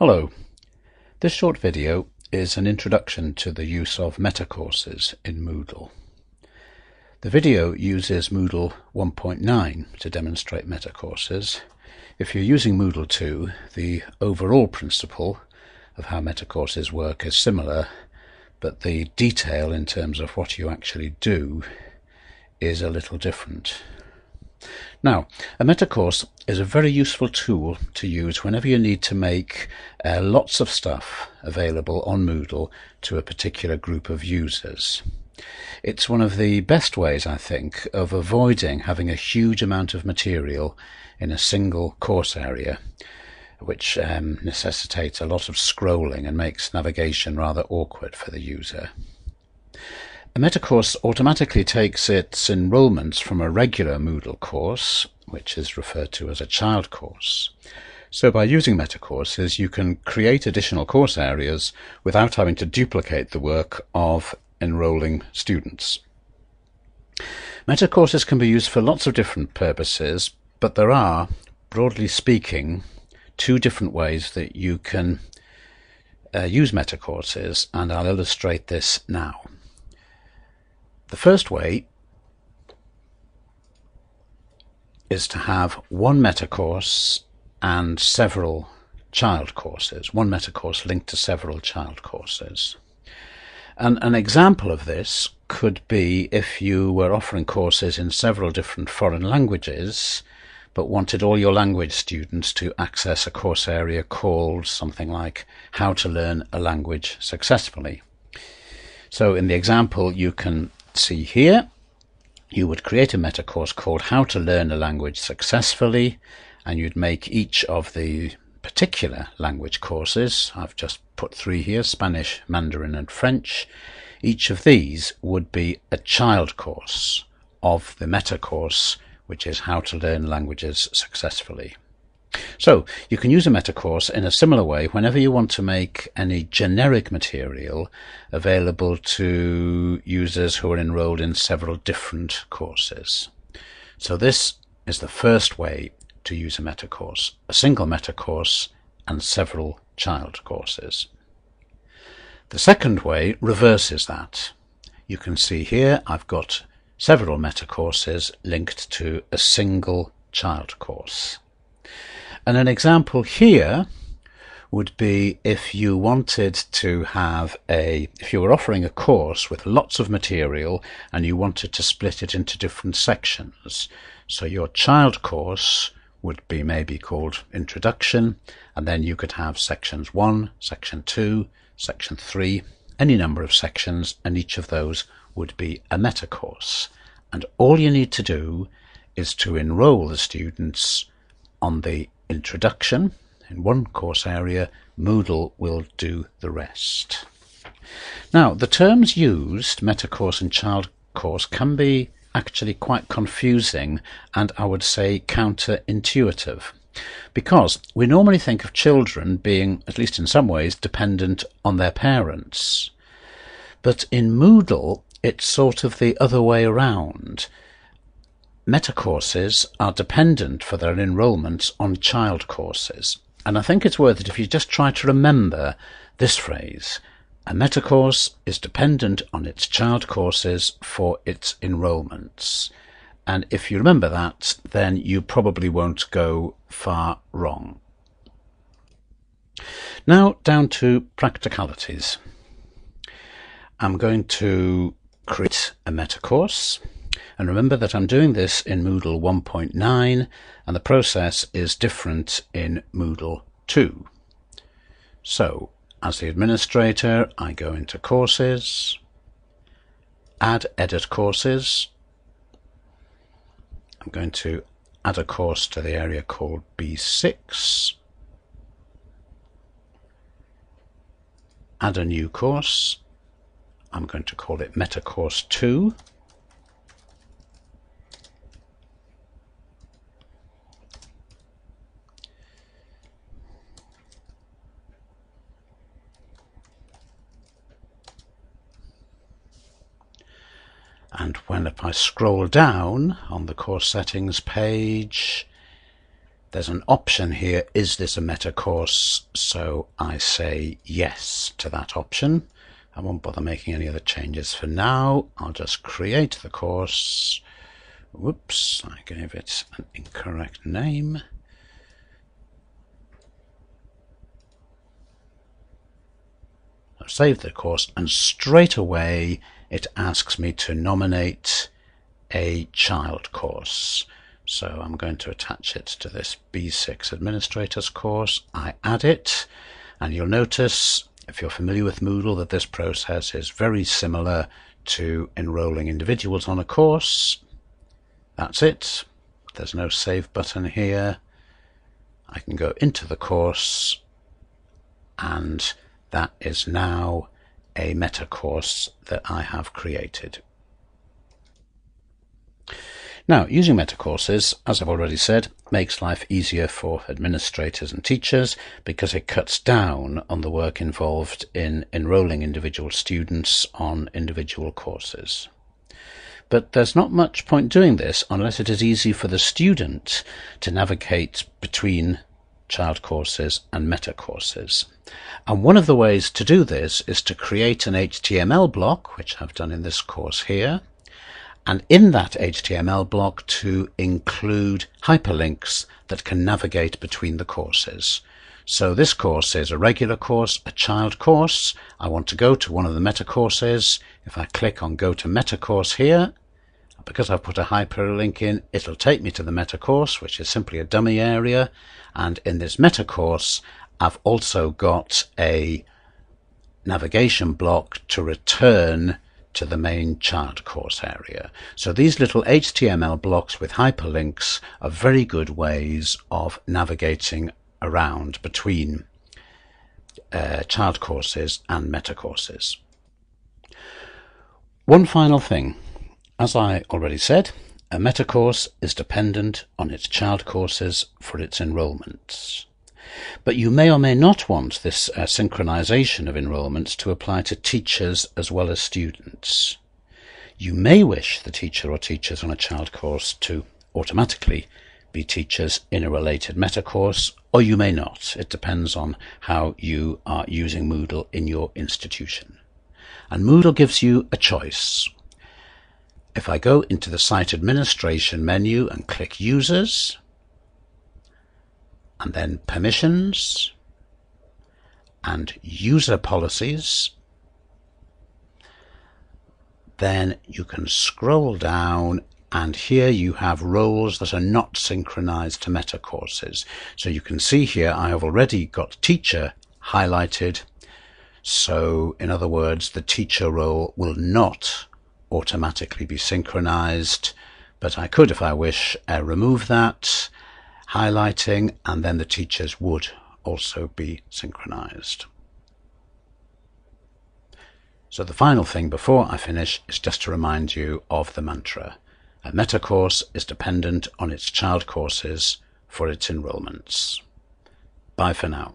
Hello, this short video is an introduction to the use of Metacourses in Moodle. The video uses Moodle 1.9 to demonstrate Metacourses. If you're using Moodle 2, the overall principle of how Metacourses work is similar, but the detail in terms of what you actually do is a little different. Now, a metacourse is a very useful tool to use whenever you need to make lots of stuff available on Moodle to a particular group of users. It's one of the best ways, I think, of avoiding having a huge amount of material in a single course area, which necessitates a lot of scrolling and makes navigation rather awkward for the user. A metacourse automatically takes its enrolments from a regular Moodle course, which is referred to as a child course. So by using metacourses, you can create additional course areas without having to duplicate the work of enrolling students. Metacourses can be used for lots of different purposes, but there are, broadly speaking, two different ways that you can use metacourses, and I'll illustrate this now. The first way is to have one metacourse and several child courses, one metacourse linked to several child courses. And an example of this could be if you were offering courses in several different foreign languages, but wanted all your language students to access a course area called something like How to Learn a Language Successfully. So in the example you can see here, you would create a metacourse called How to Learn a Language Successfully, and you'd make each of the particular language courses, I've just put three here, Spanish, Mandarin and French, each of these would be a child course of the metacourse, which is How to Learn Languages Successfully. So you can use a metacourse in a similar way whenever you want to make any generic material available to users who are enrolled in several different courses. So this is the first way to use a metacourse, a single metacourse and several child courses. The second way reverses that. You can see here I've got several metacourses linked to a single child course. And an example here would be if you wanted to have if you were offering a course with lots of material and you wanted to split it into different sections. So your child course would be maybe called Introduction, and then you could have sections 1, section 2, section 3, any number of sections, and each of those would be a metacourse. And all you need to do is to enroll the students on the Introduction in one course area. Moodle will do the rest. Now, the terms used, metacourse and child course, can be actually quite confusing and I would say counterintuitive, because we normally think of children being, at least in some ways, dependent on their parents. But in Moodle, it's sort of the other way around. Metacourses are dependent for their enrolments on child courses. And I think it's worth it if you just try to remember this phrase. A metacourse is dependent on its child courses for its enrolments. And if you remember that, then you probably won't go far wrong. Now down to practicalities. I'm going to create a metacourse. And remember that I'm doing this in Moodle 1.9 and the process is different in Moodle 2. So, as the administrator, I go into Courses, Add Edit Courses. I'm going to add a course to the area called B6. Add a new course. I'm going to call it Metacourse 2. And if I scroll down on the course settings page, There's an option here, is this a meta course? So I say yes to that option. I won't bother making any other changes for now. I'll just create the course. Whoops, I gave it an incorrect name. I'll save the course, and straight away it asks me to nominate a child course. So I'm going to attach it to this B6 Administrators course. I add it, and you'll notice, if you're familiar with Moodle, that this process is very similar to enrolling individuals on a course. That's it. There's no save button here. I can go into the course, and that is now a meta course that I have created. Now, using Metacourses, as I've already said, makes life easier for administrators and teachers because it cuts down on the work involved in enrolling individual students on individual courses. But there's not much point doing this unless it is easy for the student to navigate between child courses and meta courses. And one of the ways to do this is to create an HTML block, which I've done in this course here, and in that HTML block to include hyperlinks that can navigate between the courses. So this course is a regular course, a child course. I want to go to one of the meta courses. If I click on Go to Meta Course here, because I've put a hyperlink in, it'll take me to the meta course, which is simply a dummy area. And in this meta course, I've also got a navigation block to return to the main child course area. So these little HTML blocks with hyperlinks are very good ways of navigating around between child courses and meta courses. One final thing. As I already said, a meta course is dependent on its child courses for its enrolments. But you may or may not want this synchronization of enrolments to apply to teachers as well as students. You may wish the teacher or teachers on a child course to automatically be teachers in a related meta course, or you may not. It depends on how you are using Moodle in your institution. And Moodle gives you a choice. If I go into the Site Administration menu and click Users, and then Permissions, and User Policies, then you can scroll down, and here you have roles that are not synchronized to meta courses. So you can see here I have already got Teacher highlighted. So in other words, the teacher role will not automatically be synchronized, but I could, if I wish, remove that highlighting, and then the teachers would also be synchronized. So the final thing before I finish is just to remind you of the mantra. A meta course is dependent on its child courses for its enrolments. Bye for now.